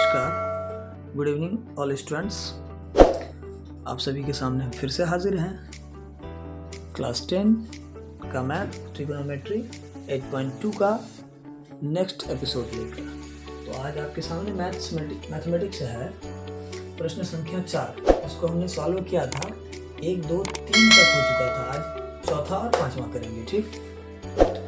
नमस्कार, good evening all students. आप सभी के सामने हम फिर से हाजिर हैं क्लास 10 का मैथ ट्रिगोनोमेट्री 8.2 का नेक्स्ट एपिसोड लेकर। तो आज आपके सामने मैथमेटिक्स है प्रश्न संख्या 4। उसको हमने सॉल्व किया था 1, 2, 3 तक हो चुका था। आज चौथा और पांचवा करेंगे। ठीक,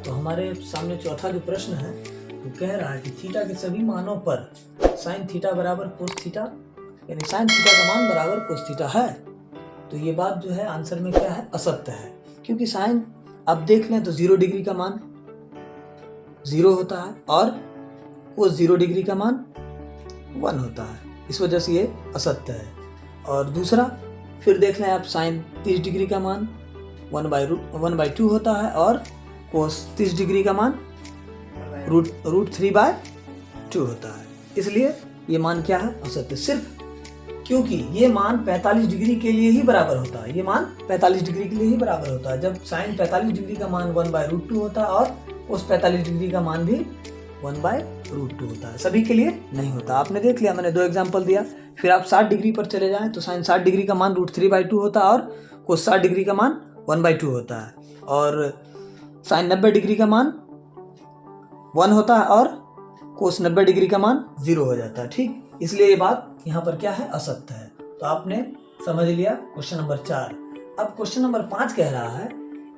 तो हमारे सामने चौथा जो प्रश्न है वो कह रहा है कि थीटा के सभी मानों पर साइन थीटा बराबर कोस थीटा, यानी साइन थीटा का मान बराबर कोस थीटा है। तो ये बात जो है आंसर में क्या है, असत्य है, क्योंकि साइन अब देख लें तो 0 डिग्री का मान 0 होता है और कोस 0 डिग्री का मान 1 होता है। इस वजह से ये असत्य है। और दूसरा फिर देख लें आप, साइन 30 डिग्री का मान 1/2 होता है और कोस 30 डिग्री का मान रूट 3/2 होता है। इसलिए ये मान क्या है, असत्य, सिर्फ क्योंकि ये मान 45 डिग्री के लिए ही बराबर होता है। ये मान 45 डिग्री के लिए ही बराबर होता है। जब साइन 45 डिग्री का मान 1/√2 होता है और उस 45 डिग्री का मान भी 1/√2 होता है। सभी के लिए नहीं होता। आपने देख लिया, मैंने 2 एग्जाम्पल दिया। फिर आप 60 डिग्री पर चले जाएं तो साइन 60 डिग्री का मान √3/2 होता है और कोस 60 डिग्री का मान 1/2 होता है। और साइन 90 डिग्री का मान 1 होता है और कोस 90 डिग्री का मान 0 हो जाता है। ठीक, इसलिए ये बात यहाँ पर क्या है, असत्य है। तो आपने समझ लिया क्वेश्चन नंबर 4। अब क्वेश्चन नंबर 5 कह रहा है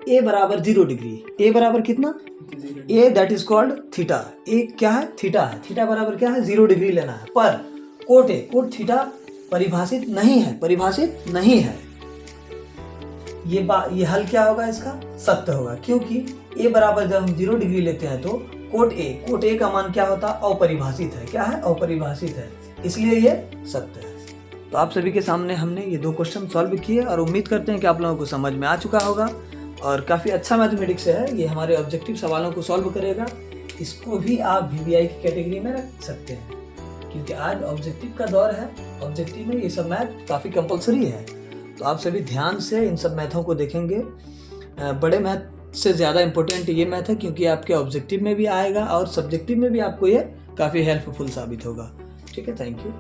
a बराबर 0 डिग्री। a बराबर कितना, a that is called theta. a क्या है, थीटा है। थीटा बराबर क्या है, 0 डिग्री लेना है। पर कोट थीटा परिभाषित नहीं है। ये हल क्या होगा, इसका सत्य होगा, क्योंकि a बराबर जब हम 0 डिग्री लेते हैं तो कोट ए का मान क्या होता है, अपरिभाषित है। क्या है, अपरिभाषित है, इसलिए ये सत्य है। तो आप सभी के सामने हमने ये 2 क्वेश्चन सॉल्व किए और उम्मीद करते हैं कि आप लोगों को समझ में आ चुका होगा। और काफ़ी अच्छा मैथमेटिक्स है, ये हमारे ऑब्जेक्टिव सवालों को सॉल्व करेगा। इसको भी आप VBI की कैटेगरी में रख सकते हैं, क्योंकि आज ऑब्जेक्टिव का दौर है। ऑब्जेक्टिव में ये सब मैथ काफ़ी कंपलसरी है। तो आप सभी ध्यान से इन सब मैथों को देखेंगे। बड़े मैथ से ज़्यादा इम्पोर्टेंट ये मैथ है, क्योंकि आपके ऑब्जेक्टिव में भी आएगा और सब्जेक्टिव में भी आपको ये काफ़ी हेल्पफुल साबित होगा। ठीक है, थैंक यू।